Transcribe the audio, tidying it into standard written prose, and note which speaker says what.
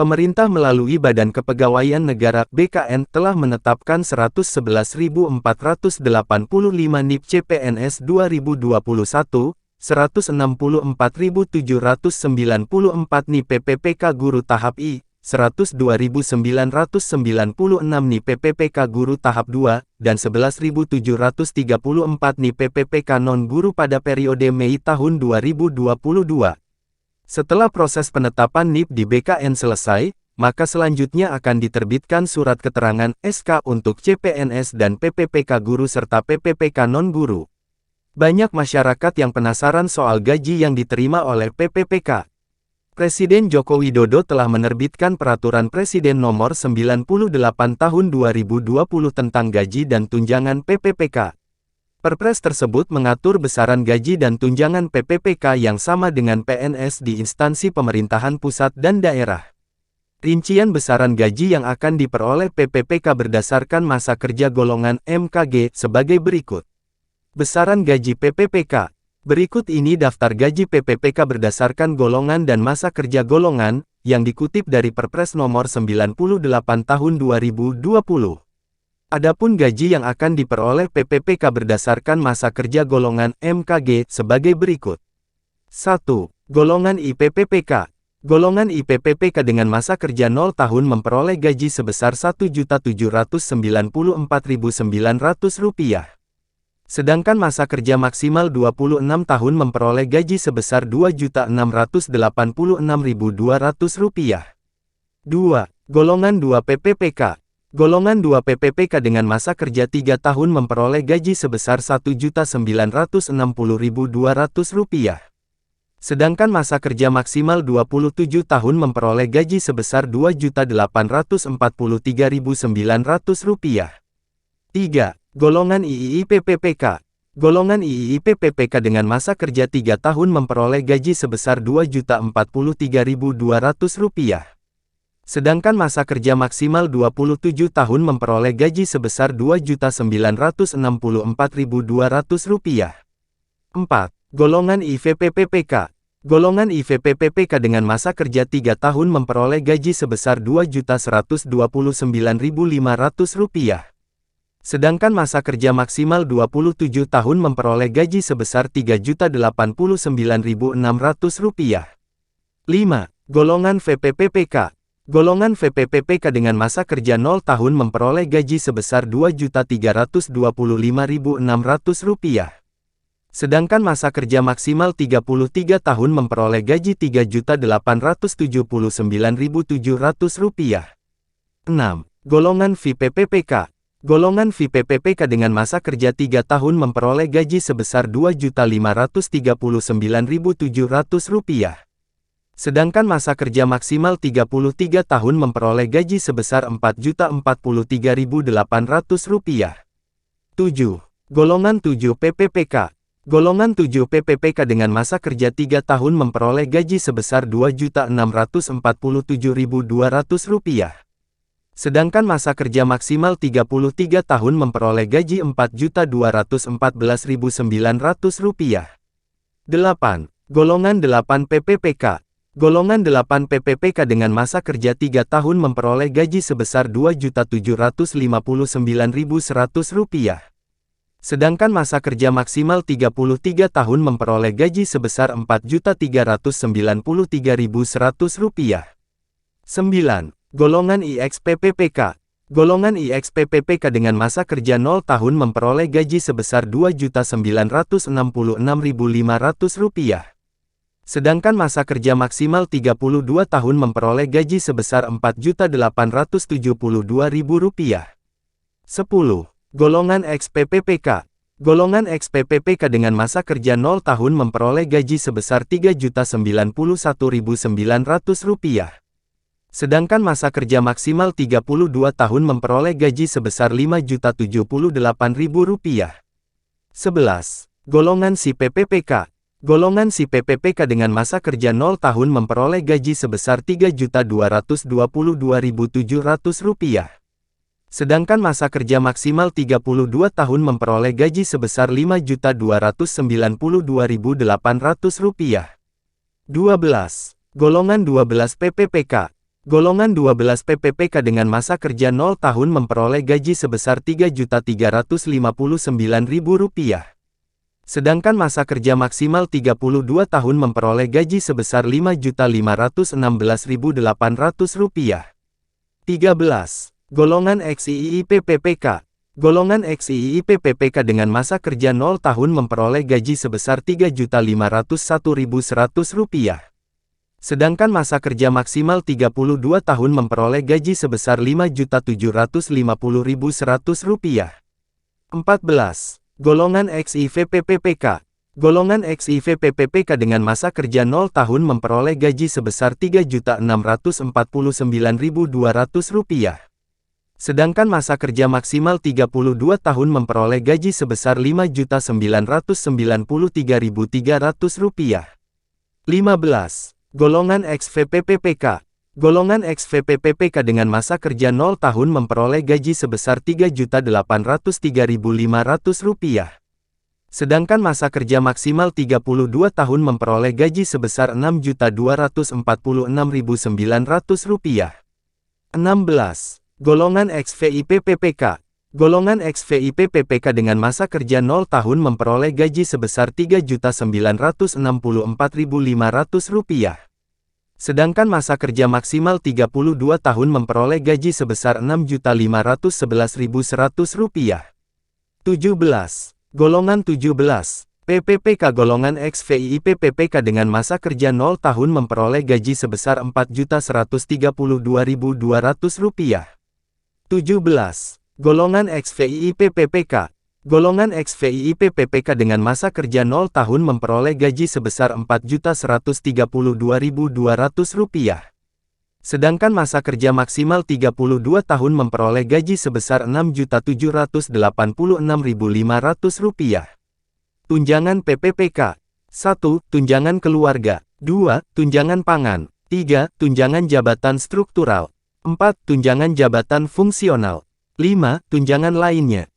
Speaker 1: Pemerintah melalui Badan Kepegawaian Negara (BKN) telah menetapkan 111.485 NIP CPNS 2021, 164.794 NIP PPPK Guru Tahap I, 102.996 NIP PPPK Guru Tahap 2, dan 11.734 NIP PPPK Non-Guru pada periode Mei tahun 2022. Setelah proses penetapan NIP di BKN selesai, maka selanjutnya akan diterbitkan surat keterangan SK untuk CPNS dan PPPK Guru serta PPPK Non-Guru. Banyak masyarakat yang penasaran soal gaji yang diterima oleh PPPK. Presiden Joko Widodo telah menerbitkan Peraturan Presiden Nomor 98 Tahun 2020 tentang Gaji dan Tunjangan PPPK. Perpres tersebut mengatur besaran gaji dan tunjangan PPPK yang sama dengan PNS di instansi pemerintahan pusat dan daerah. Rincian besaran gaji yang akan diperoleh PPPK berdasarkan masa kerja golongan MKG sebagai berikut. Besaran gaji PPPK. Berikut ini daftar gaji PPPK berdasarkan golongan dan masa kerja golongan, yang dikutip dari Perpres Nomor 98 Tahun 2020. Adapun gaji yang akan diperoleh PPPK berdasarkan masa kerja golongan MKG sebagai berikut. 1. Golongan IPPPK. Golongan IPPPK dengan masa kerja 0 tahun memperoleh gaji sebesar Rp1.794.900. Sedangkan masa kerja maksimal 26 tahun memperoleh gaji sebesar Rp2.686.200. 2. Golongan 2 PPPK. Golongan 2 PPPK dengan masa kerja 3 tahun memperoleh gaji sebesar Rp1.960.200. Sedangkan masa kerja maksimal 27 tahun memperoleh gaji sebesar Rp2.843.900. 3. Golongan III PPPK. Golongan III PPPK dengan masa kerja 3 tahun memperoleh gaji sebesar Rp2.043.200. Sedangkan masa kerja maksimal 27 tahun memperoleh gaji sebesar Rp2.964.200. 4. Golongan IVPPPK. Golongan IVPPPK dengan masa kerja 3 tahun memperoleh gaji sebesar Rp2.129.500. Sedangkan masa kerja maksimal 27 tahun memperoleh gaji sebesar Rp3.089.600. 5. Golongan VPPPK. Golongan VPPPK dengan masa kerja 0 tahun memperoleh gaji sebesar Rp2.325.600. Sedangkan masa kerja maksimal 33 tahun memperoleh gaji Rp3.879.700. 6. Golongan VPPPK. Golongan VPPPK dengan masa kerja 3 tahun memperoleh gaji sebesar Rp2.539.700. Sedangkan masa kerja maksimal 33 tahun memperoleh gaji sebesar Rp4.043.800. 7. Golongan 7 PPPK. Golongan 7 PPPK dengan masa kerja 3 tahun memperoleh gaji sebesar Rp2.647.200. Sedangkan masa kerja maksimal 33 tahun memperoleh gaji Rp4.214.900. 8. Golongan 8 PPPK. Golongan 8 PPPK dengan masa kerja 3 tahun memperoleh gaji sebesar Rp2.759.100. Sedangkan masa kerja maksimal 33 tahun memperoleh gaji sebesar Rp4.393.100. 9. Golongan IXPPPK. Golongan IXPPPK dengan masa kerja 0 tahun memperoleh gaji sebesar Rp2.966.500. Sedangkan masa kerja maksimal 32 tahun memperoleh gaji sebesar Rp4.872.000. 10. Golongan XPPPK. Golongan XPPPK dengan masa kerja 0 tahun memperoleh gaji sebesar Rp3.091.900. Sedangkan masa kerja maksimal 32 tahun memperoleh gaji sebesar Rp5.078.000. 11. Golongan SIPPPK. Golongan SIPPPK dengan masa kerja 0 tahun memperoleh gaji sebesar Rp3.222.700. Sedangkan masa kerja maksimal 32 tahun memperoleh gaji sebesar Rp5.292.800. 12. Golongan 12 PPPK. Golongan 12 PPPK dengan masa kerja 0 tahun memperoleh gaji sebesar Rp3.359.000. Sedangkan masa kerja maksimal 32 tahun memperoleh gaji sebesar Rp5.516.800. 13. Golongan XII PPPK. Golongan XII PPPK dengan masa kerja 0 tahun memperoleh gaji sebesar Rp3.501.100. Sedangkan masa kerja maksimal 32 tahun memperoleh gaji sebesar Rp5.750.100. 14. Golongan XIV PPPK. Golongan XIV PPPK dengan masa kerja 0 tahun memperoleh gaji sebesar Rp3.649.200. Sedangkan masa kerja maksimal 32 tahun memperoleh gaji sebesar Rp5.993.300. 15. Golongan XVPPPK. Golongan XVPPPK dengan masa kerja 0 tahun memperoleh gaji sebesar Rp3.803.500. Sedangkan masa kerja maksimal 32 tahun memperoleh gaji sebesar Rp6.246.900. 16. Golongan XVIPPPK. Golongan XVIPPPK dengan masa kerja 0 tahun memperoleh gaji sebesar Rp3.964.500. Sedangkan masa kerja maksimal 32 tahun memperoleh gaji sebesar Rp6.511.100. 17. Golongan 17. PPPK. Golongan XVIPPPK dengan masa kerja 0 tahun memperoleh gaji sebesar Rp4.132.200. 17. Golongan XVIPPPK. Golongan XVIPPPK dengan masa kerja 0 tahun memperoleh gaji sebesar Rp4.132.200. Sedangkan masa kerja maksimal 32 tahun memperoleh gaji sebesar Rp6.786.500. Tunjangan PPPK. 1. Tunjangan keluarga. 2. Tunjangan pangan. 3. Tunjangan jabatan struktural. 4. Tunjangan jabatan fungsional. 5. Tunjangan lainnya.